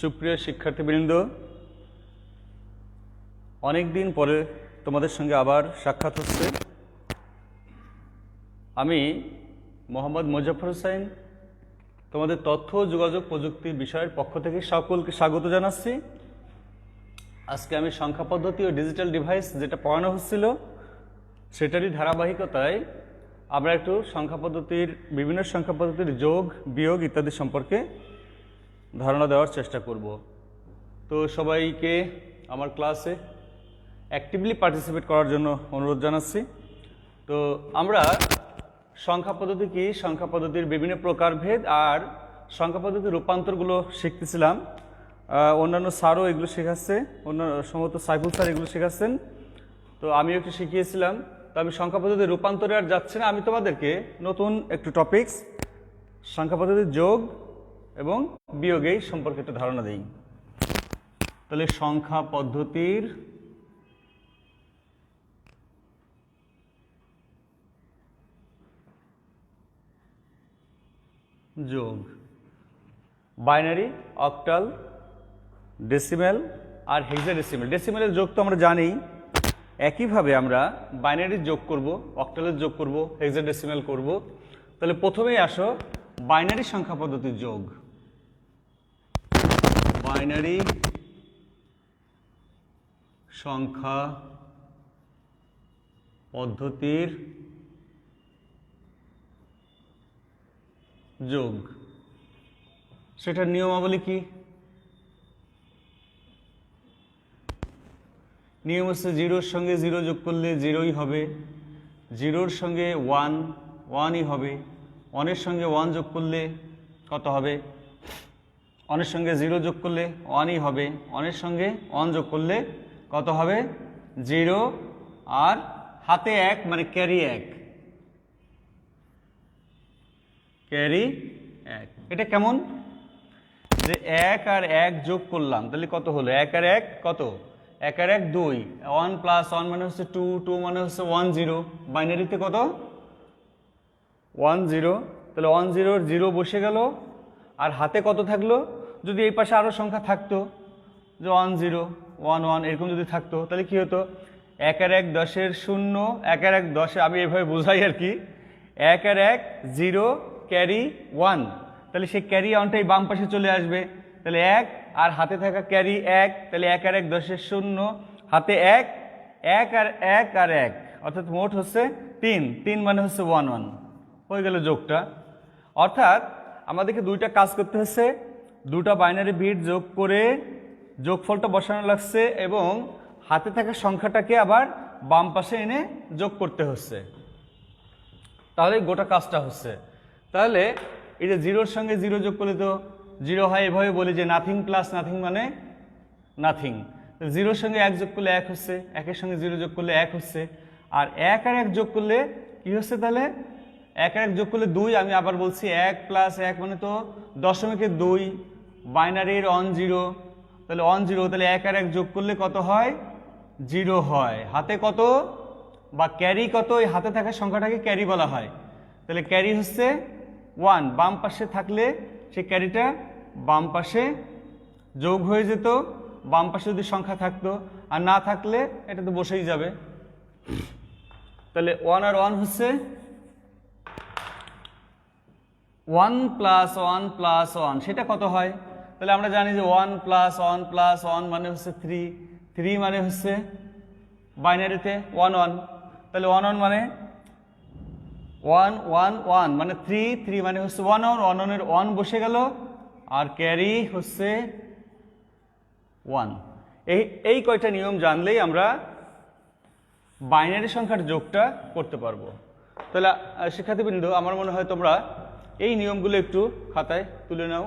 সুপ্রিয় শিক্ষার্থীবৃন্দ, অনেক দিন পরে তোমাদের সঙ্গে আবার সাক্ষাৎ হচ্ছে। আমি মোহাম্মদ মোজাফফর হোসেন তোমাদের তথ্য ও যোগাযোগ প্রযুক্তি বিষয়ের পক্ষ থেকে সকলকে স্বাগত জানাচ্ছি। আজকে আমি সংখ্যা পদ্ধতি ও ডিজিটাল ডিভাইস যেটা পড়ানো হচ্ছিল সেটারই ধারাবাহিকতায় আমরা একটু বিভিন্ন সংখ্যা পদ্ধতির যোগ, বিয়োগ ইত্যাদি সম্পর্কে ধারণা দেওয়ার চেষ্টা করব। তো সবাইকে আমার ক্লাসে অ্যাক্টিভলি পার্টিসিপেট করার জন্য অনুরোধ জানাচ্ছি। তো আমরা সংখ্যা পদ্ধতি কি, সংখ্যা পদ্ধতির বিভিন্ন প্রকারভেদ আর সংখ্যা পদ্ধতির রূপান্তরগুলো শিখতেছিলাম। অন্যান্য স্যারও এগুলো শেখাচ্ছে, সম্ভবত সাইফুল স্যার এগুলো শেখাচ্ছেন, তো আমিও একটু শিখিয়েছিলাম। তো আমি সংখ্যা পদ্ধতির রূপান্তরে আর যাচ্ছি না, আমি তোমাদেরকে নতুন একটু টপিকস সংখ্যা পদ্ধতির যোগ এবং বিয়োগেই সম্পর্কে একটু ধারণা দিই। তাহলে সংখ্যা পদ্ধতির যোগ, বাইনারি, অক্টাল, ডেসিমেল আর হেক্সাডেসিমেল। ডেসিমেলের যোগ তো আমরা জানি, একইভাবে আমরা বাইনারির যোগ করব, অক্টালের যোগ করব, হেক্সাডেসিমেল করব। তাহলে প্রথমেই আসো বাইনারি সংখ্যা পদ্ধতির যোগ। বাইনারি সংখ্যা পদ্ধতির যোগ, সেটার নিয়মাবলী কি? নিয়ম হচ্ছে জিরোর সঙ্গে জিরো যোগ করলে জিরোই হবে, জিরোর সঙ্গে ওয়ান, ওয়ানই হবে, ওয়ানের সঙ্গে ওয়ান যোগ করলে কত হবে? ওয়ানের সঙ্গে জিরো যোগ করলে ওয়ানই হবে, ওয়ানের সঙ্গে ওয়ান যোগ করলে কত হবে? জিরো। আর হাতে এক মানে ক্যারি এক, ক্যারি এক। এটা কেমন যে এক আর এক যোগ করলাম, তাহলে কত হলো? এক আর এক কত? এক আর এক দুই, ওয়ান প্লাস ওয়ান মানে হচ্ছে টু, টু মানে হচ্ছে ওয়ান জিরো। বাইনারিতে কত? One zero. তাহলে ওয়ান জিরোর জিরো বসে গেল, আর হাতে কত থাকলো? যদি এই পাশে আরও সংখ্যা থাকতো, যে ওয়ান জিরো, ওয়ান ওয়ান এরকম যদি থাকতো, তাহলে কী হতো? এক আর এক দশের শূন্য, এক আর এক দশে, আমি এভাবে বোঝাই আর কি, এক আর এক জিরো, ক্যারি ওয়ান, তাহলে সেই ক্যারি ওয়ানটাই বাম পাশে চলে আসবে। তাহলে এক আর হাতে থাকা ক্যারি এক, তাহলে এক আর এক দশের শূন্য, হাতে এক, এক আর এক আর এক, অর্থাৎ মোট হচ্ছে তিন, তিন মানে হচ্ছে ওয়ান ওয়ান, হয়ে গেল যোগটা। অর্থাৎ আমাদেরকে দুইটা কাজ করতে হচ্ছে, দুটা বাইনারি বিট যোগ করে যোগফলটা বসানো লাগছে এবং হাতে থাকা সংখ্যাটাকে আবার বাম পাশে এনে যোগ করতে হচ্ছে, তাহলে গোটা কাজটা হচ্ছে। তাহলে এই যে জিরোর সঙ্গে জিরো যোগ করলে তো জিরো হয়, এভাবে বলি যে নাথিং প্লাস নাথিং মানে নাথিং। জিরোর সঙ্গে এক যোগ করলে এক হচ্ছে, একের সঙ্গে জিরো যোগ করলে এক হচ্ছে, আর এক আর এক যোগ করলে কি হচ্ছে? তাহলে এক আর এক যোগ করলে দুই। আমি আবার বলছি এক প্লাস এক মানে তো দশমিকের দুই, বাইনারির অন জিরো, তাহলে অন জিরো, তাহলে এক আর এক যোগ করলে কত হয়? জিরো হয়। হাতে কত বা ক্যারি কত? এই হাতে থাকা সংখ্যাটাকে ক্যারি বলা হয়। তাহলে ক্যারি হচ্ছে ওয়ান, বাম পাশে থাকলে সেই ক্যারিটা বাম পাশে যোগ হয়ে যেত, বাম পাশে যদি সংখ্যা থাকতো, আর না থাকলে এটা তো বসেই যাবে। তাহলে ওয়ান আর ওয়ান হচ্ছে one plus one plus one, সেটা কত হয়? তাহলে আমরা জানি যে one plus one plus one মানে হচ্ছে থ্রি, থ্রি মানে হচ্ছে বাইনারিতে ওয়ান ওয়ান, তাহলে ওয়ান ওয়ান মানে ওয়ান ওয়ান ওয়ান মানে থ্রি, থ্রি মানে হচ্ছে ওয়ান ওয়ান, ওয়ান ওয়ানের ওয়ান বসে গেল, আর ক্যারি হচ্ছে ওয়ান। এই কয়টা নিয়ম জানলেই আমরা বাইনারি সংখ্যার যোগটা করতে পারবো। তাহলে শিক্ষার্থীবৃন্দ, আমার মনে হয় তোমরা এই নিয়মগুলো একটু খাতায় তুলে নাও।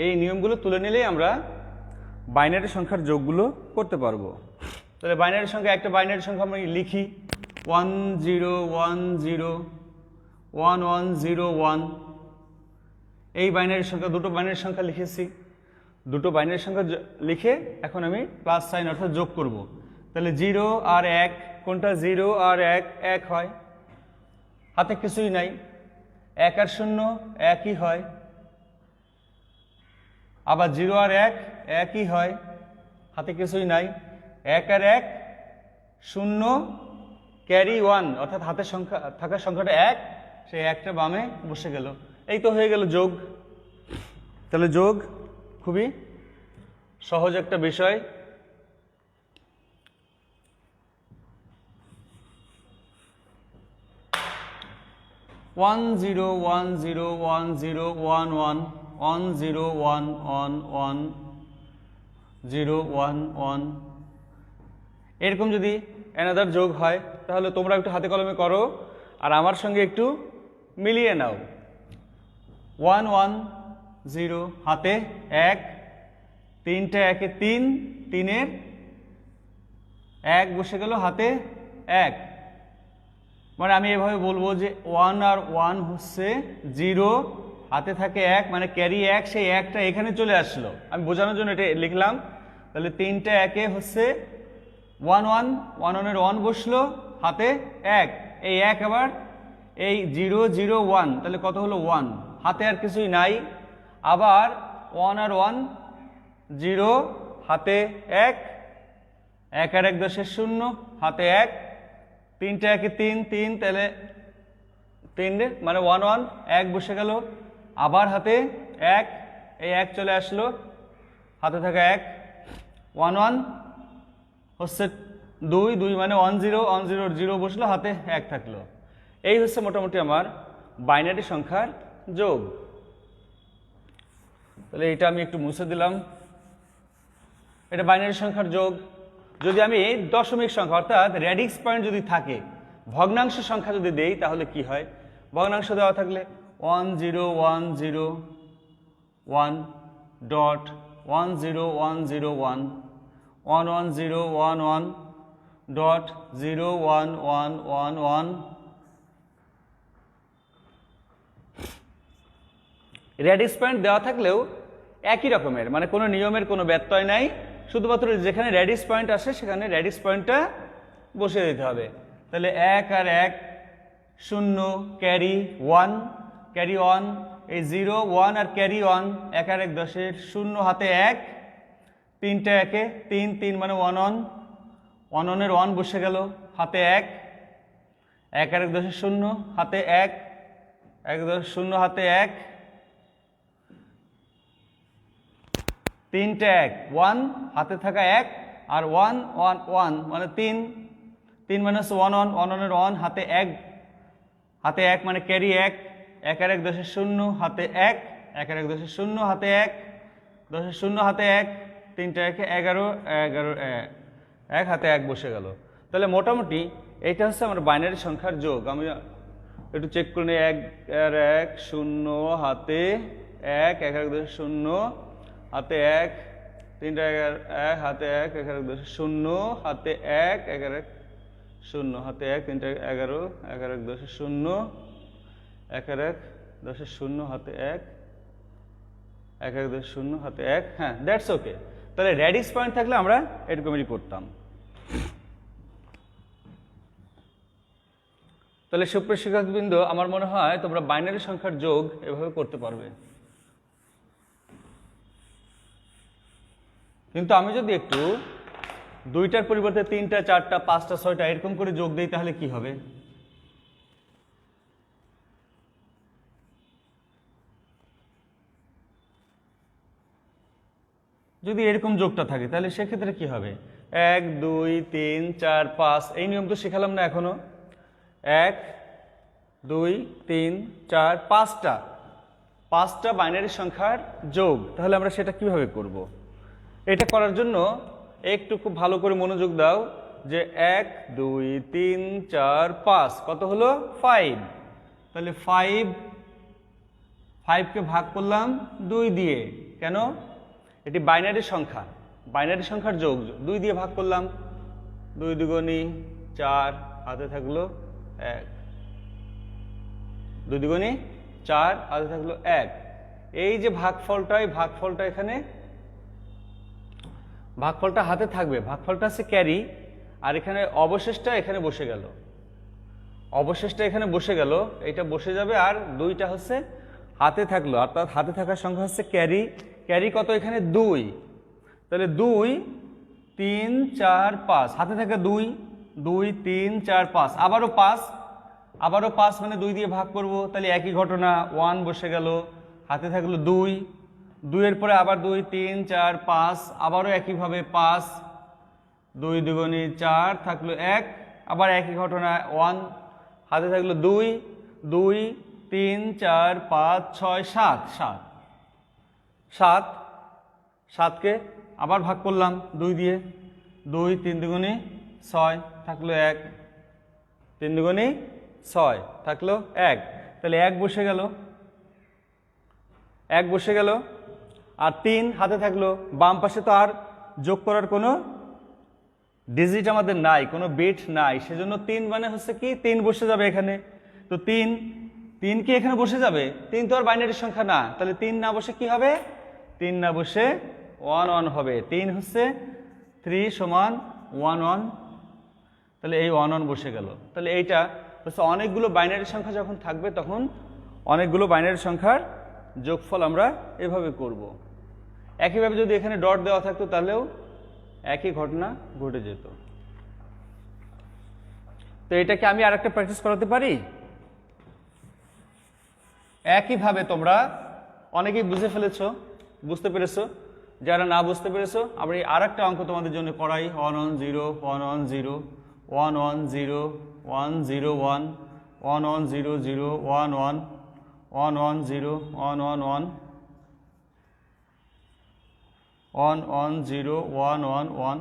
এই নিয়মগুলো তুলে নিলেই আমরা বাইনারি সংখ্যার যোগগুলো করতে পারবো। তাহলে বাইনারি সংখ্যা, একটা বাইনারি সংখ্যা আমি লিখি, 1 0 1 0 1 1 0 1। এই বাইনারি সংখ্যা, দুটো বাইনারি সংখ্যা লিখেছি, দুটো বাইনারি সংখ্যা লিখে এখন আমি প্লাস সাইন অর্থাৎ যোগ করব। তাহলে 0 আর 1, কোনটা? 0 আর 1 1 হয়, হাতে কিছুই নাই, 1 আর 0 একই হয়, আবার 0 আর 1 একই হয়, হাতে কিছুই নাই। 1 আর 1 0 ক্যারি 1, অর্থাৎ হাতের সংখ্যা থাকার সংখ্যাটা 1, সেই একটা বামে বসে গেল। এই তো হয়ে গেল যোগ। তাহলে যোগ খুবই সহজ একটা বিষয়। One zero one zero one zero one one one zero one one one zero one one, এরকম যদি অ্যানাদার যোগ হয় তাহলে তোমরা একটু হাতে কলমে করো আর আমার সঙ্গে একটু মিলিয়ে নাও। 1 1 0 হাতে 1, 3টা 1-এ 3, 3-এর 1 বসে গেল হাতে 1। মানে আমি এভাবে বলবো যে 1 আর 1 হচ্ছে 0, হাতে থাকে 1, মানে ক্যারি 1, সেই 1টা এখানে চলে আসলো। আমি বোঝানোর জন্য এটা লিখলাম। তাহলে 3টা 1-এ হচ্ছে 1 1, 1 1-এর 1 বসলো হাতে 1, এই 1 আবার এই 0 0 1, তাহলে কত হলো 1, হাতে আর কিছুই নাই। আবার 1 আর 1 0, হাতে 1, 1 আর 1 10 0, হাতে 1, 3টা 1-এ 3 3, তাহলে 3 মানে 1 1, 1 বসে গেল। আবার হাতে 1, এই 1 চলে আসলো, হাতে থাকা 1, 1 1 হচ্ছে 2 2, মানে 1 0 1 0 0 বসলো, হাতে 1 থাকলো। এই হচ্ছে মোটামুটি আমার বাইনারি সংখ্যার যোগ। তাহলে এটা আমি একটু মুছে দিলাম। এটা বাইনারি সংখ্যার যোগ। যদি আমি দশমিক সংখ্যা অর্থাৎ রেডিক্স পয়েন্ট যদি থাকে, ভগ্নাংশ সংখ্যা যদি দেই তাহলে কি হয়? ভগ্নাংশ দেওয়া থাকলে 1 0 1 0 1 ডট 1 0 1 0 1 1 1 0 1 1 ডট 0 1 1 1 1। রেডিক্স পয়েন্ট দেওয়া থাকলেও একই রকমের, মানে কোনো নিয়মের কোনো ব্যত্যয় নাই, শুধুমাত্র যেখানে রেডিক্স পয়েন্ট আসে সেখানে রেডিক্স পয়েন্টটা বসিয়ে দিতে হবে। তাহলে 1 আর 1 0 ক্যারি 1, ক্যারি 1, এই 0 1 আর ক্যারি 1, 1 আর 1 10 0, হাতে 1, 3টা 1-এ 3 3, মানে 1 1, 1 1-এর 1 বসে গেল, হাতে 1, 1 আর 1 10 0, হাতে 1, 1 10 0, হাতে 1, 3টা 1 1, হাতে থাকা 1 আর 1 1 1, মানে 3 3, মানে 1 1 1 1-এর 1, হাতে 1, হাতে 1, মানে ক্যারি 1, 1 আর 1 10 0, হাতে 1, 1 আর 1 10 0, হাতে 1 10 0, হাতে 1, 3টা 1-এ 11 11 1, হাতে 1 বসে গেল। তাহলে মোটামুটি এইটা হচ্ছে আমার বাইনারি সংখ্যার যোগ। আমি একটু চেক করে নিই। 1 আর 1 0, হাতে 1, 1 আর 1 10 0, হাতে 1, 3টা 1 হাতে 1, 1 আর 1 10 0, হাতে 1, 1 আর 1 0, হাতে 1, 3টা 11, 1 আর 1 10 0, 1 আর 1 10 0, হাতে 1, 1 আর 1 10 0, হাতে 1। হ্যাঁ, দ্যাটস ওকে। তাহলে রেডিক্স পয়েন্ট থাকলে আমরা এরকমই করতাম। তাহলে সুপ্রিয় শিক্ষকবৃন্দ, আমার মনে হয় তোমরা বাইনারি সংখ্যার যোগ এভাবে করতে পারবে। কিন্তু আমি যদি একটু 2টার পরিবর্তে 3টা 4টা 5টা 6টা এরকম করে যোগ দেই তাহলে কি হবে? যদি এরকম যোগটা থাকে তাহলে সেক্ষেত্রে কি হবে? 1 2 3 4 5, এই নিয়ম তো শেখালাম না এখনো। 1 2 3 4 5টা বাইনারি সংখ্যার যোগ। তাহলে আমরা সেটা কিভাবে করব? এটা করার জন্য একটু খুব ভালো করে মনোযোগ দাও যে 1 2 3 4 5 কত হলো? 5। তাহলে 5কে ভাগ করলাম 2 দিয়ে। কেন? এটি বাইনারি সংখ্যা, বাইনারি সংখ্যার যোগ, 2 দিয়ে ভাগ করলাম। 2 দুগুণী 4, হাতে থাকলো 1, 2 দুগুণী 4, হাতে থাকলো 1। এই যে ভাগফলটা, এই ভাগফলটা এখানে, ভাগফলটা হাতে থাকবে, ভাগফলটা হচ্ছে ক্যারি, আর এখানে অবশেষটা এখানে বসে গেল, অবশেষটা এখানে বসে গেল, এটা বসে যাবে, আর 2টা হচ্ছে হাতে থাকলো, অর্থাৎ হাতে থাকার সংখ্যা হচ্ছে ক্যারি, ক্যারি কত এখানে 2, তাহলে 2 3 4 5, হাতে থাকে 2 2 3 4 5, আবারও 5 মানে 2 দিয়ে ভাগ করব, তাহলে একই ঘটনা 1 বসে গেল, হাতে থাকলো 2 2 এর পরে আবার 2 3 4 5, আবারও একইভাবে 5 2 দুগুণে 4 থাকলো 1, আবার একই ঘটনা 1, হাতে থাকলো 2 2 3 4 5 6 7 7 7 7কে আবার ভাগ করলাম 2 দিয়ে, 2 3 দুগুণে 6 থাকলো 1, 3 দুগুণে 6 থাকলো 1, তাহলে 1 বসে গেল, 1 বসে গেল। আর 3 হাতে থাকলো, বাম পাশে তো আর যোগ করার কোনো ডিজিট আমাদের নাই, কোনো বিট নাই, সেজন্য 3 মানে হচ্ছে কি 3 বসে যাবে এখানে। তো 3 কি এখানে বসে যাবে? 3 তো আর বাইনারি সংখ্যা না, তাহলে 3 না বসে কি হবে? 3 না বসে 1 1 হবে। 3 হচ্ছে 3 সমান 1 1, তাহলে এই 1 1 বসে গেল। তাহলে এইটা হচ্ছে অনেকগুলো বাইনারি সংখ্যা যখন থাকবে তখন অনেকগুলো বাইনারি সংখ্যার যোগফল আমরা এভাবে করব। একইভাবে যদি এখানে ডট দেওয়া থাকতো তাহলেও একই ঘটনা ঘটে যেত। তো এটাকে আমি আরেকটা প্র্যাকটিস করাতে পারি। একইভাবে তোমরা অনেকেই বুঝতে পেরেছো, যারা না বুঝতে পেরেছো আমি আরেকটা অঙ্ক তোমাদের জন্য করাই। 1 1 0 1 1 0 1 1 0 1 0 1 1 1 0 0 1 1 1 1 0 1 1 1 1 1 0 1 1 1।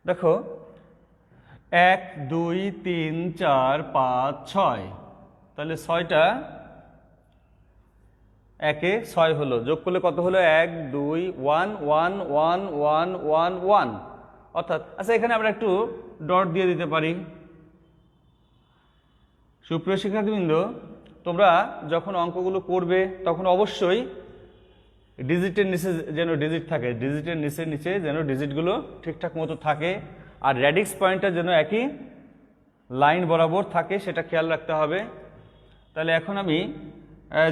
দেখো 1 2 3 4 5 6, তাহলে 6টা 1 এ 6 হলো, যোগ করলে কত হলো? 1 2 1 1 1 1 1 1, অর্থাৎ আচ্ছা এখানে আমরা একটু ডট দিয়ে দিতে পারি। সুপ্রিয় শিক্ষার্থীবৃন্দ, তোমরা যখন অঙ্কগুলো করবে তখন অবশ্যই ডিজিটের নিচে যেন ডিজিট থাকে, ডিজিটের নিচে যেন ডিজিটগুলো ঠিকঠাক মতো থাকে, আর র্যাডিক্স পয়েন্টটা যেন একই লাইন বরাবর থাকে সেটা খেয়াল রাখতে হবে। তাহলে এখন আমি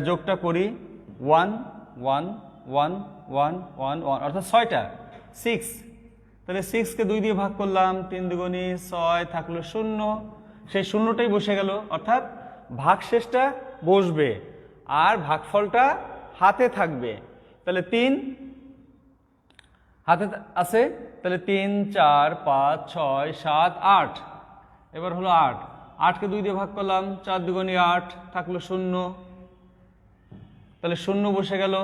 যোগটা করি 1 1 1 1 1 1, অর্থাৎ 6টা 6, তাহলে 6কে 2 দিয়ে ভাগ করলাম, 3 দুগুণে 6 থাকলো 0, সেই শূন্যটাই বসে গেল, অর্থাৎ ভাগশেষটা বসবে আর ভাগফলটা হাতে থাকবে। তাহলে 3 হাতে আছে, তাহলে 3 4 5 6 7 8, এবার হলো 8, 8কে 2 দিয়ে ভাগ করলাম, 4 দুগুণে 8 থাকলো 0, তাহলে 0 বসে গেল,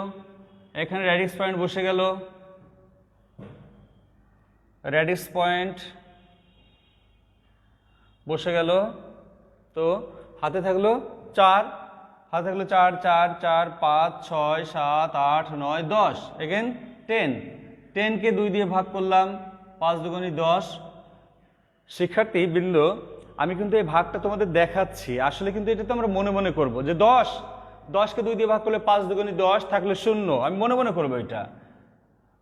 এখানে র্যাডিক্স পয়েন্ট বসে গেল, র্যাডিক্স পয়েন্ট বসে গেল। তো হাতে থাকলো 4, হাতে থাকলো 4 4 4 5 6 7 8 9 10, এগেন 10, 10কে 2 দিয়ে ভাগ করলাম, 5 দুগুণে 10। শিক্ষার্থী বৃন্দ, আমি কিন্তু এই ভাগটা তোমাদের দেখাচ্ছি, আসলে কিন্তু এটা তো আমরা মনে মনে করবো যে 10কে 2 দিয়ে ভাগ করলে 5 দুগুণে 10 থাকলে 0, আমি মনে মনে করবো এটা।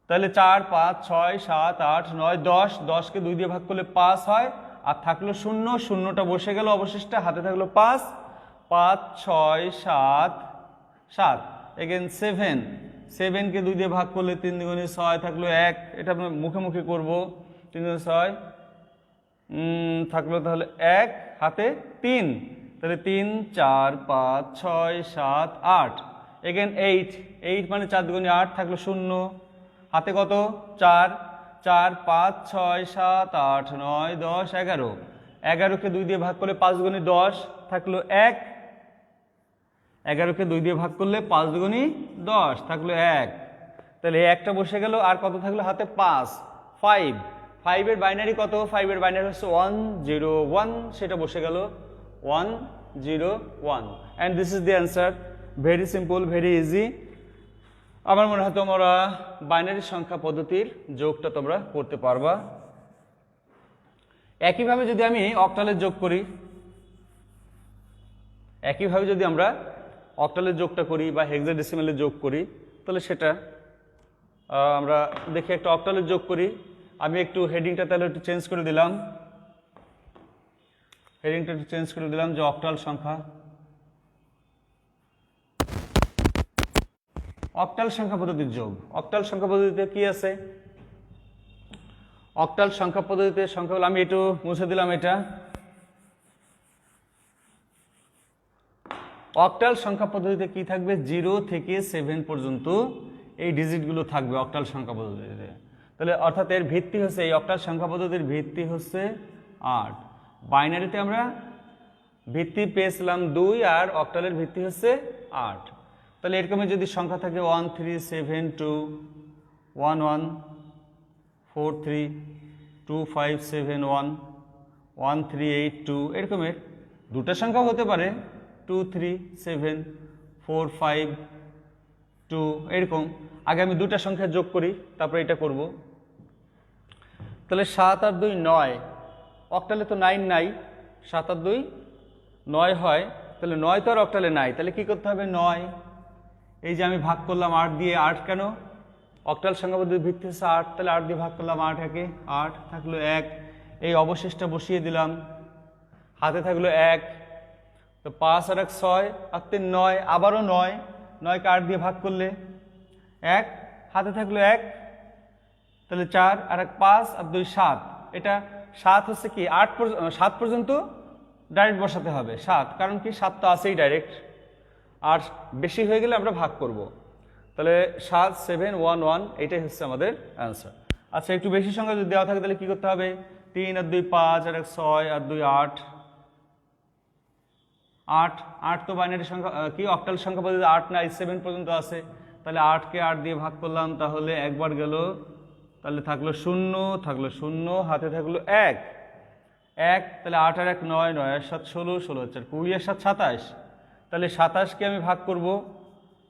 তাহলে 4 5 6 7 8 9 10, 10কে 2 দিয়ে ভাগ করলে 5 হয়, আর থাকলো 0, 0টা বসে গেল অবশিষ্ট, হাতে থাকলো 5 5 6 7 7, এগেন 7, 7কে 2 দিয়ে ভাগ করলে 3 দুগুণে 6 থাকলো 1, এটা আমরা মুখে করবো, 3 দুগুণে 6 থাকলো তাহলে 1, হাতে 3, তাহলে 3 4 5 6 7 8, এগেন 8 মানে 4 দুগুণে 8 থাকলো 0, হাতে কত? 4 4 5 6 7 8 9 10 11, 11কে 2 দিয়ে ভাগ করলে 5 দুগুণে 10 থাকলো 1, 11কে 2 দিয়ে ভাগ করলে 5 দুগুণে 10 থাকলো 1, তাহলে একটা বসে গেল, আর কত থাকলো হাতে? 5 5 এর বাইনারি কত? 5 এর বাইনারি হচ্ছে 1 0 1, সেটা বসে গেল 1 0 1, and this is the answer. Very simple, very easy. আমার মনে হয় তোমরা বাইনারি সংখ্যা পদ্ধতির যোগটা তোমরা করতে পারবা। একইভাবে যদি আমি অক্টালের যোগ করি, একইভাবে যদি আমরা অক্টালের যোগটা করি বা হেক্সাডেসিমালের যোগ করি, তাহলে সেটা আমরা দেখি। একটা অক্টালের যোগ করি, আমি একটু হেডিংটা তাহলে একটু চেঞ্জ করে দিলাম, যে অক্টাল সংখ্যা। অক্টাল সংখ্যা পদ্ধতির যোগ। অক্টাল সংখ্যা পদ্ধতিতে কি আছে? অক্টাল সংখ্যা পদ্ধতিতে সংখ্যাগুলো আমি একটু মুছে দিলাম এটা। অক্টাল সংখ্যা পদ্ধতিতে কি থাকবে? 0 থেকে 7 পর্যন্ত এই ডিজিটগুলো থাকবে অক্টাল সংখ্যা পদ্ধতিতে। তাহলে অর্থাৎ এর ভিত্তি হচ্ছে, এই অক্টাল সংখ্যা পদ্ধতির ভিত্তি হচ্ছে 8। বাইনারিতে আমরা ভিত্তি পেয়েছিলাম 2 আর অক্টালের ভিত্তি হচ্ছে 8। তাহলে এরকমের যদি সংখ্যা থাকে 1 3 7 2 1 1 4 3 2 5 7 1 1 3 8 2, এরকমের দুটা সংখ্যা হতে পারে 2 3 7 4 5 2, এরকম। আগে আমি দুটা সংখ্যা যোগ করি, তারপরে এটা করব। তাহলে 7 আর 2 9, অক্টালে তো 9 নাই, 7 আর 2 9 হয়। তাহলে 9 তো আর অক্টালে নাই, তাহলে কি করতে হবে? 9, এই যে আমি ভাগ করলাম 8 দিয়ে। 8 কেন? অক্টাল সংখ্যা পদ্ধতির ভিত্তি হচ্ছে 8, তাহলে 8 দিয়ে ভাগ করলাম, 8 একে 8, থাকলো 1। এই অবশেষটা বসিয়ে দিলাম, হাতে থাকলো 1। তো 5 আর 1 6 আর 3 9, আবারও 9, 9কে 8 দিয়ে ভাগ করলে 1, হাতে থাকলো 1। তাহলে 4 আর 1 5 আর 2 7। এটা 7 হচ্ছে কি 7 পর্যন্ত ডাইরেক্ট বসাতে হবে 7, কারণ কি 7 তো আছেই ডাইরেক্ট, আর বেশি হয়ে গেলে আমরা ভাগ করব। তাহলে 7 7 1 1, এটাই হচ্ছে আমাদের অ্যান্সার। আচ্ছা, একটু বেশি সংখ্যা যদি দেওয়া থাকে তাহলে কি করতে হবে? 3 আর 2 5 আর 1 6 আর 2 8। 8 তো বাইনারি সংখ্যা, কি অক্টাল সংখ্যা পদ্ধতিতে 8 নাই, 7 পর্যন্ত আছে। তাহলে 8কে 8 দিয়ে ভাগ করলাম, তাহলে একবার গেল, তাহলে থাকলো 0, থাকলো 0, হাতে থাকলো 1। তাহলে 8 আর 1 9, 9 আর 7 16, 16 আর 4 20 আর 7 27। তাহলে 27কে আমি ভাগ করব,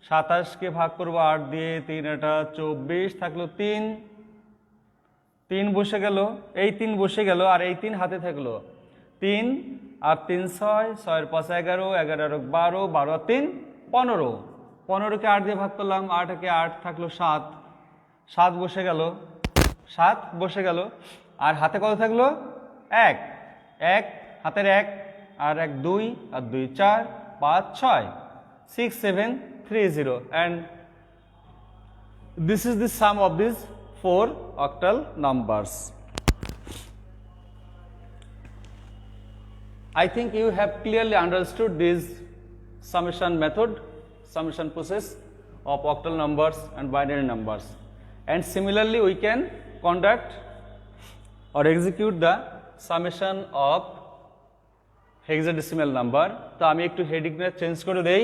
27কে ভাগ করব 8 দিয়ে, 3 এটা 24, থাকলো 3 বসে গেল, এই 3 বসে গেল, আর এই 3 হাতে থাকলো 3 আর 3 6, 6 আর 5 11, 11 আর 12, 12 আর 3 15, 15কে 8 দিয়ে ভাগ করলাম, 8 একে 8, থাকলো 7 বসে গেল, 7 বসে গেল, আর হাতে কত থাকলো? 1 হাতের 1 আর 1 2 আর 2 4 5 6 6 7 3 0, and this is the sum of these 4 octal numbers. I think you have clearly understood this summation method, summation process of octal numbers and binary numbers, and similarly we can conduct or execute the summation of hexadecimal number. তো আমি একটু হেডিংটা change করে দেই,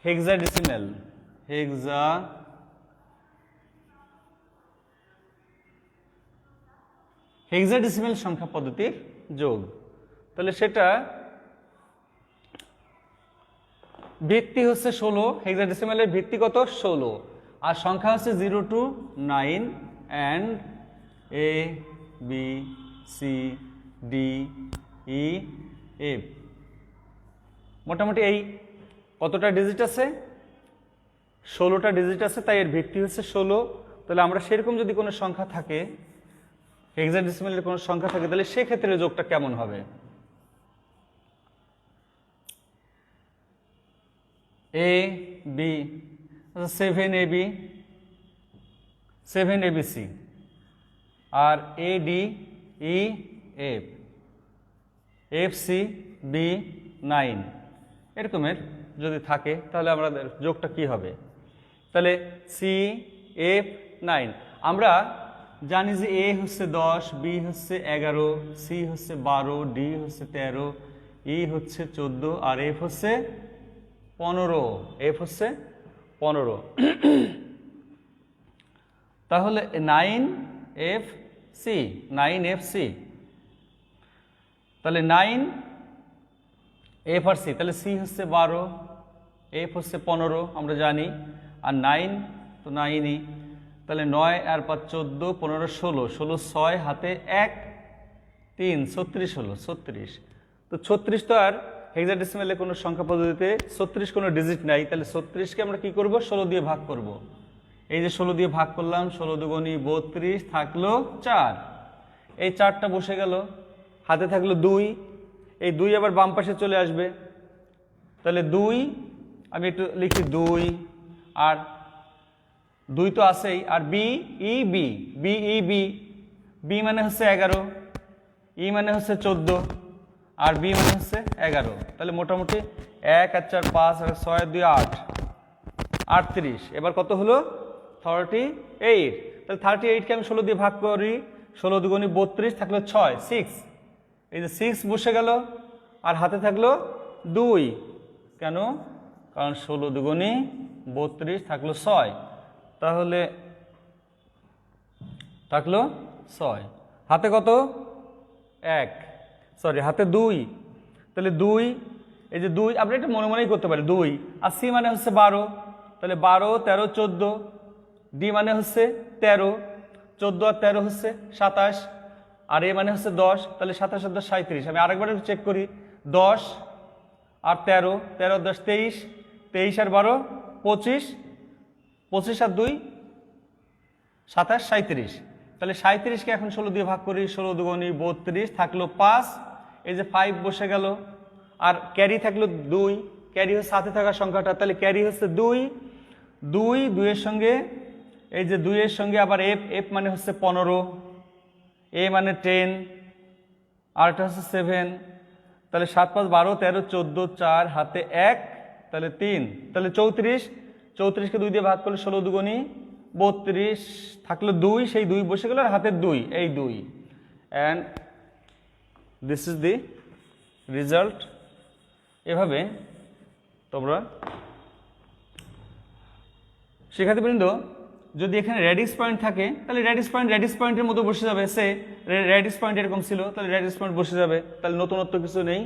hexadecimal সংখ্যা পদ্ধতির যোগ। তাহলে সেটা ভিত্তি হচ্ছে 16, হেক্সাডেসিমালের ভিত্তি কত? 16, আর সংখ্যা হচ্ছে 0 to 9 and A B C D E F। মোটামুটি এই কতটা ডিজিট আছে? 16টা ডিজিট আছে, তাই এর ভিত্তি হচ্ছে 16। তাহলে আমরা সেরকম যদি কোনো সংখ্যা থাকে, হেক্সাডেসিমালের কোনো সংখ্যা থাকে, তাহলে সেক্ষেত্রে যোগটা কেমন হবে? A B 7 AB 7 ABC R A D E F F C B 9, এরকমের যদি থাকে তাহলে আমাদের যোগটা কি হবে? তাহলে C F 9, আমরা জানি যে A হচ্ছে 10, B হচ্ছে 11, C হচ্ছে 12, D হচ্ছে 13, E হচ্ছে 14 আর F হচ্ছে 15, F হচ্ছে 15। তাহলে 9FC, 9FC, তাহলে 9F আর C, তাহলে C হচ্ছে 12, F হচ্ছে 15 আমরা জানি, আর 9 তো 9ই, তাহলে 9 আর 5 14, 15 16, 16 6, হাতে 1 3 36 হলো 36। তো 36 তো আর হেক্সাডেসিমালে কোনো সংখ্যা পদ্ধতিতে 36 কোনো ডিজিট নাই, তাহলে 36কে আমরা কি করব? 16 দিয়ে ভাগ করব। এই যে 16 দিয়ে ভাগ করলাম, 16 দুগুণী 32, থাকলো 4, এই 4টা বসে গেল, হাতে থাকলো 2, এই 2 আবার বাম পাশে চলে আসবে, তাহলে 2, আমি একটু লিখি 2, আর 2 তো আছেই, আর B E B, B E B, B মানে হচ্ছে 11, ই মানে হচ্ছে 14, আর বি মানে হচ্ছে 11। তাহলে মোটামুটি 1 আর 4 5 আর 6 আর 2 8, 38। এবার কত হলো? 38। তাহলে 38কে আমি 16 দিয়ে ভাগ করি, 16 দুগুণে 32, থাকলো 6, 6। এই যে 6 বসে গেল, আর হাতে থাকলো 2। কেন? কারণ 16 দুগুণে 32, থাকলো 6, তাহলে থাকলো 6। হাতে কত? 1, সরি হাতে 2, তাহলে 2, এই যে 2 আমরা এটা মনে মনেই করতে পারি 2, আর সি মানে হচ্ছে 12, তাহলে 12 13 14, ডি মানে হচ্ছে 13, 14 আর 13 হচ্ছে 27, আর এ মানে হচ্ছে 10, তাহলে 27 আর 10 37। আমি আরেকবার একটু চেক করি, 10 আর 13, 13 10 23, 23 আর 12 25, 25 আর 2 27 37। তাহলে 37কে এখন 16 দিয়ে ভাগ করি, 16 দুগুণে 32, থাকলো 5, এই যে 5 বসে গেল, আর ক্যারি থাকলো 2, ক্যারি হচ্ছে সাথে থাকা সংখ্যাটা, তাহলে ক্যারি হচ্ছে 2, 2 এর সঙ্গে, এই যে 2 এর সঙ্গে আবার এফ, এফ মানে হচ্ছে 15, এ মানে 10, আর এটা হচ্ছে 7, তাহলে 7 5 12 13 14, 4 হাতে 1, তাহলে 3, তাহলে 34, 34কে 2 দিয়ে ভাগ করলে 16 দুগুণে 32, থাকলো 2, সেই 2 বসে গেল, আর হাতের 2, এই 2, and this is the result. এভাবে তোমরা শিক্ষার্থীবৃন্দ, যদি এখানে রেডিক্স পয়েন্ট থাকে তাহলে রেডিক্স পয়েন্টের মতো বসে যাবে। সে রেডিক্স পয়েন্ট এরকম ছিল, তাহলে রেডিক্স পয়েন্ট বসে যাবে, তাহলে নতুনত্ব কিছু নেই।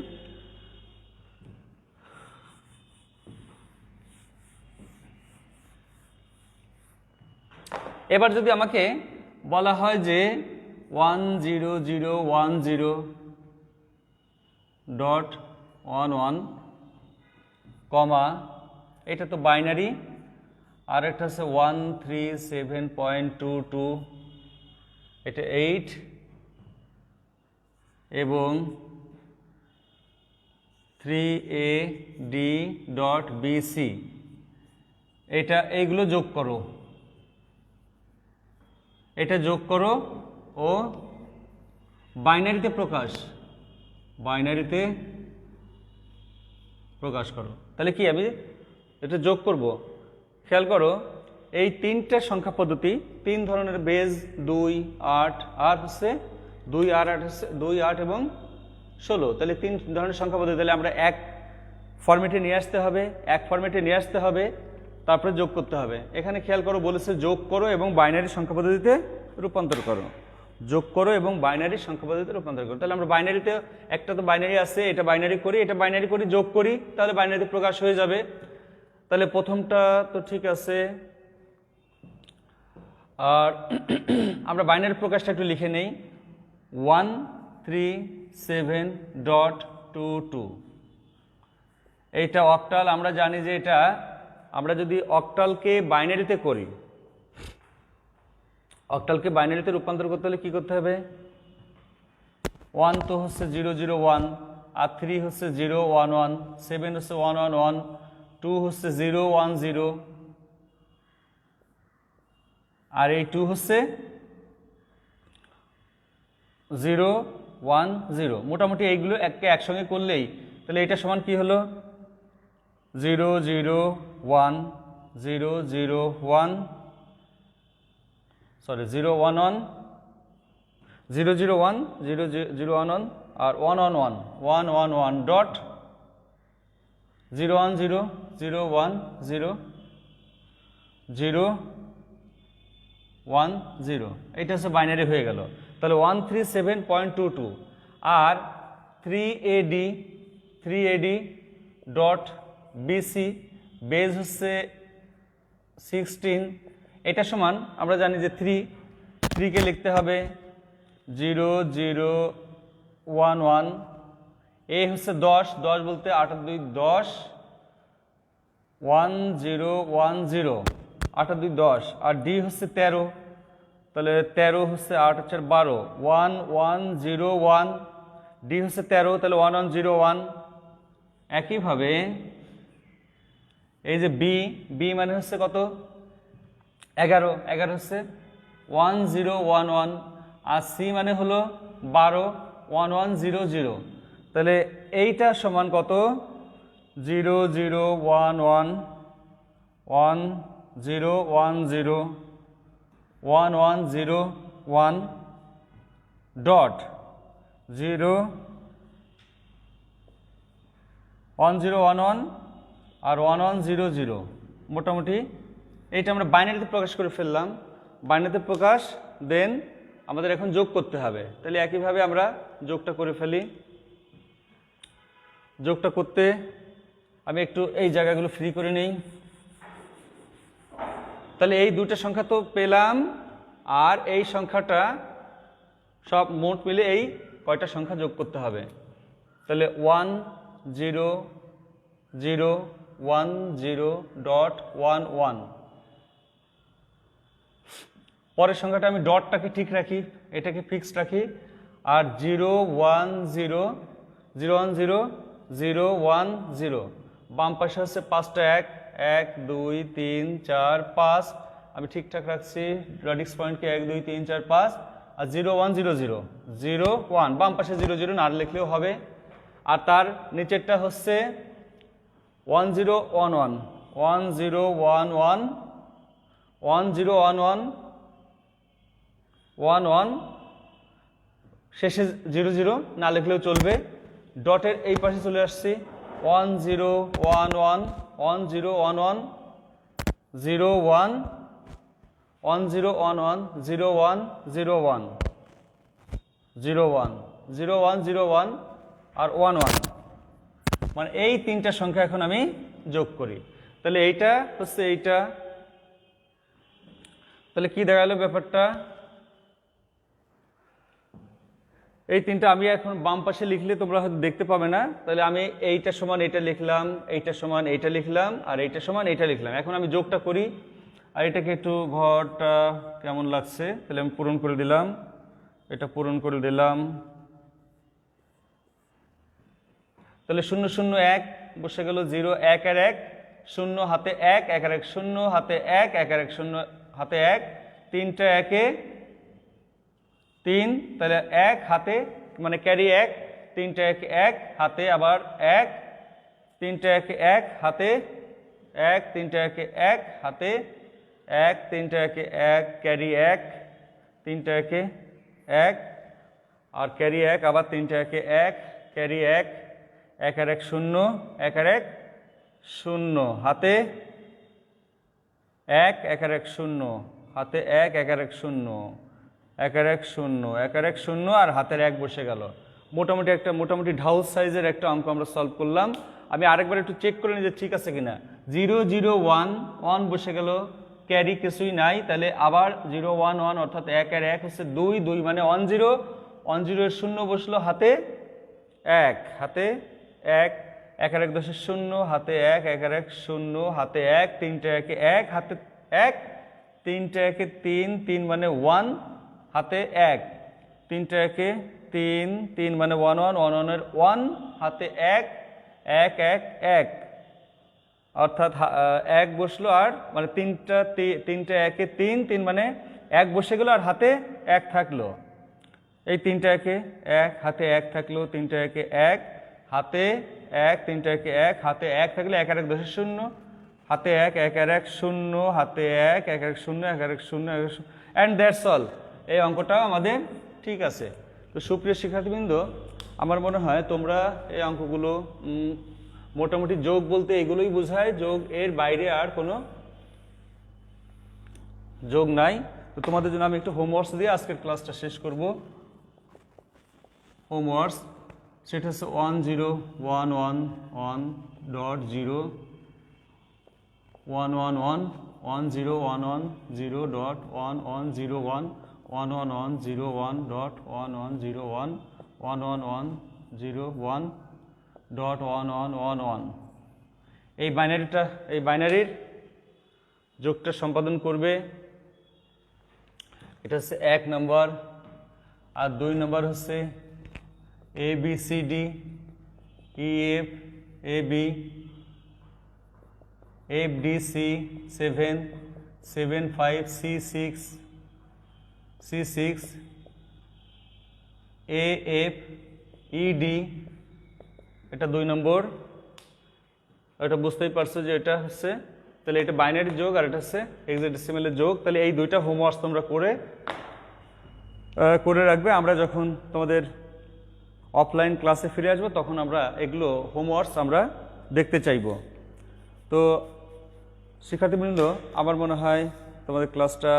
এবার যদি আমাকে বলা হয় যে 10010.11, কমা, এটা তো বাইনারি, আর একটা হচ্ছে 137.22, এটা 8, এবং 3AD.BC, এটা এইগুলো যোগ করো, এটা যোগ করো ও বাইনারিতে প্রকাশ করো। তাহলে কি আমি এটা যোগ করব? খেয়াল করো, এই 3টে সংখ্যা পদ্ধতি, 3 ধরনের বেজ, 2 8, আর হচ্ছে 2 আর 8 হচ্ছে 2 8 এবং 16, তাহলে 3 ধরনের সংখ্যা পদ্ধতি। তাহলে আমরা এক ফরম্যাটে নিয়ে আসতে হবে, তারপরে যোগ করতে হবে। এখানে খেয়াল করো, বলেছে যোগ করো এবং বাইনারি সংখ্যা পদ্ধতিতে রূপান্তর করো, যোগ করো এবং বাইনারি সংখ্যা পদ্ধতিতে রূপান্তর করো। তাহলে আমরা বাইনারিতে, একটা তো বাইনারি আছে, এটা বাইনারি করি, যোগ করি, তাহলে বাইনারিতে প্রকাশ হয়ে যাবে। তাহলে প্রথমটা তো ঠিক আছে, আর আমরা বাইনারি প্রকাশটা একটু লিখে নেই, 137.22। এইটা অক্টাল। আমরা জানি যে এটা, আমরা যদি অক্টালকে বাইনারিতে করি, অক্টালকে বাইনারিতে রূপান্তর করতে হলে কি করতে হবে? 1 তো হচ্ছে 001, আর 3 হচ্ছে 011, 7 হচ্ছে 111, 2 হচ্ছে 010, আর এই 2 হচ্ছে 010। মোটামুটি এইগুলো একসঙ্গে করলেই, তাহলে এটা সমান কি হলো? 001, 001, সরি 011, 001, 011, আর 111, 111 ডট 010, 010, 010। এটা হচ্ছে বাইনারি হয়ে গেল। তাহলে 137.22, আর 3AD ডট BC, বেজ হচ্ছে 16, এটা সমান আমরা জানি যে 3কে লিখতে হবে 0011, এ হচ্ছে 10 বলতে 8 আর 2 10, 1010, 8 আর 2 10, আর ডি হচ্ছে 13, তাহলে 13 হচ্ছে 8 আর 4 12, 1101, ডি হচ্ছে 13, তাহলে 1101। একইভাবে এই যে বি, বি মানে হচ্ছে কত 11, 11 হচ্ছে 1011, আর সি মানে হলো 12, 1100। তাহলে এইটা সমান কত 0011 1010 1101 ডট 1011 আর 1100। মোটামুটি এইটা আমরা বাইনারিতে প্রকাশ করে ফেললাম। বাইনারিতে প্রকাশ, দেন আমাদের এখন যোগ করতে হবে। তাহলে একইভাবে আমরা যোগটা করে ফেলি। যোগটা করতে আমি একটু এই জায়গাগুলো ফ্রি করে নেই। তাহলে এই দুটো সংখ্যা তো পেলাম, আর এই সংখ্যাটা সব মোট মিলে এই কয়টা সংখ্যা যোগ করতে হবে। তাহলে 101010.11। পরের সংখ্যাটা আমি ডটটাকে ঠিক রাখি, এটাকে ফিক্সড রাখি, আর 010010 বাম পাশে হচ্ছে 5টা 1, 1 2 3 4 5, আমি ঠিকঠাক রাখছি। রেডিক্স পয়েন্টকে 1 2 3 4 5, আর 0100 বাম পাশে 00 না লিখলেও হবে। আর তার নিচেরটা হচ্ছে 1011 1011 1011 11, শেষে 00 না লিখলেও চলবে। ডটের এই পাশে চলে আসছি 1011 1011 01 1011 01 01 01 01 আর 11, মানে এই তিনটা সংখ্যা এখন আমি যোগ করি। তাহলে এইটা হচ্ছে এইটা। তাহলে কি দাঁড়ালো ব্যাপারটা, এই তিনটা আমি এখন বাম পাশে লিখলে তোমরা হয়তো দেখতে পাবে না। তাহলে আমি এইটা সমান এটা লিখলাম, এইটা সমান এইটা লিখলাম, আর এইটা সমান এইটা লিখলাম। এখন আমি যোগটা করি, আর এটাকে একটু ঘরটা কেমন লাগছে, তাহলে আমি পূরণ করে দিলাম, এটা পূরণ করে দিলাম। তাহলে 0 0 1 বসে গেল, 0 1 আর 1 0 হাতে 1 1 আর 1 0 হাতে 1 1 আর 1 0 হাতে 1, তিনটা 1 এ 3, তাহলে 1 হাতে মানে ক্যারি 1, তিনটা 1 1 হাতে আবার 1, তিনটা 1 1 হাতে 1, তিনটা 1 1 হাতে 1, তিনটা 1 1 ক্যারি 1, তিনটা 1 1 আর ক্যারি 1, আবার তিনটা 1 1 ক্যারি 1, 1 আর 1 0 1 আর 1 0 হাতে 1 1 আর 1 0 হাতে 1 1 আর 1 0 1 আর 1 0 1 আর 1 0 আর হাতের 1 বসে গেল। মোটামুটি ঢাউস সাইজের একটা অঙ্ক আমরা সলভ করলাম। আমি আরেকবার একটু চেক করে নিই যে ঠিক আছে কিনা। 0 0 1 1 বসে গেল, ক্যারি কিছুই নাই, তাহলে আবার 0 1 1 অর্থাৎ 1 আর 1 হচ্ছে 2 2 মানে 10 10 এর 0 বসলো হাতে 1 হাতে 1 1 আর 1 10 0 হাতে 1 1 আর 1 0 হাতে 1, তিনটা 1 1 হাতে 1, তিনটা 1 3 3 মানে 1 হাতে 1, তিনটা 1 3 3 মানে 1 1 1 1 এর 1 হাতে 1 1 1 1 অর্থাৎ 1 বসলো, আর মানে তিনটা 1 3 3 মানে 1 বসে গেল আর হাতে 1 থাকলো। এই তিনটা 1 1 হাতে 1 থাকলো, তিনটা 1 1 হাতে 1, তিনটা 1 1 হাতে 1 থাকলে 1 আর 1 10 0 হাতে 1 1 আর 1 0 হাতে 1 1 আর 1 0 1 আর 1 0 অ্যান্ড দ্যাটস অল। এই অঙ্কটাও আমাদের ঠিক আছে। তো সুপ্রিয় শিক্ষার্থীবৃন্দ, আমার মনে হয় তোমরা এই অঙ্কগুলো মোটামুটি যোগ বলতে এগুলোই বোঝায়, যোগ এর বাইরে আর কোনো যোগ নাই। তো তোমাদের জন্য আমি একটু হোমওয়ার্কস দিয়ে আজকের ক্লাসটা শেষ করব। হোমওয়ার্কস সেটা হচ্ছে 1011.0 1111 1011.0.1101 1101.1101 1101.1111 এই বাইনারির যোগটা সম্পাদন করবে। এটা হচ্ছে 1 নম্বর, আর 2 নম্বর হচ্ছে ABCD EF AB FDC 7 75 C6 AF ED, এটা 2 নম্বর। এটা বুঝতেই পারছো যে এটা হচ্ছে, তাহলে এটা বাইনারি যোগ আর এটা হচ্ছে হেক্সাডেসিমালের যোগ। তাহলে এই দুইটা হোমওয়ার্কস তোমরা করে রাখবে। আমরা যখন তোমাদের অফলাইন ক্লাসে ফিরে আসবো তখন আমরা এগুলো হোমওয়ার্কস আমরা দেখতে চাইব। তো শিক্ষার্থীবৃন্দ, আমার মনে হয় তোমাদের ক্লাসটা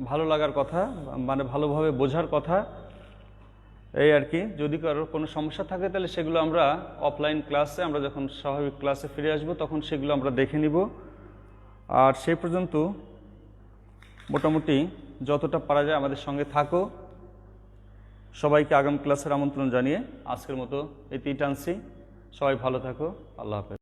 ভালো লাগার কথা, মানে ভালোভাবে বোঝার কথা, এই আর কি। যদি কারোর কোনো সমস্যা থাকে তাহলে সেগুলো আমরা অফলাইন ক্লাসে, আমরা যখন স্বাভাবিক ক্লাসে ফিরে আসব তখন সেগুলো আমরা দেখে নিব। আর সেই পর্যন্ত মোটামুটি যতটা পারা যায় আমাদের সঙ্গে থাকো। সবাইকে আগামী ক্লাসের আমন্ত্রণ জানিয়ে আজকের মতো এতেই টানছি। সবাই ভালো থাকো। আল্লাহ হাফেজ।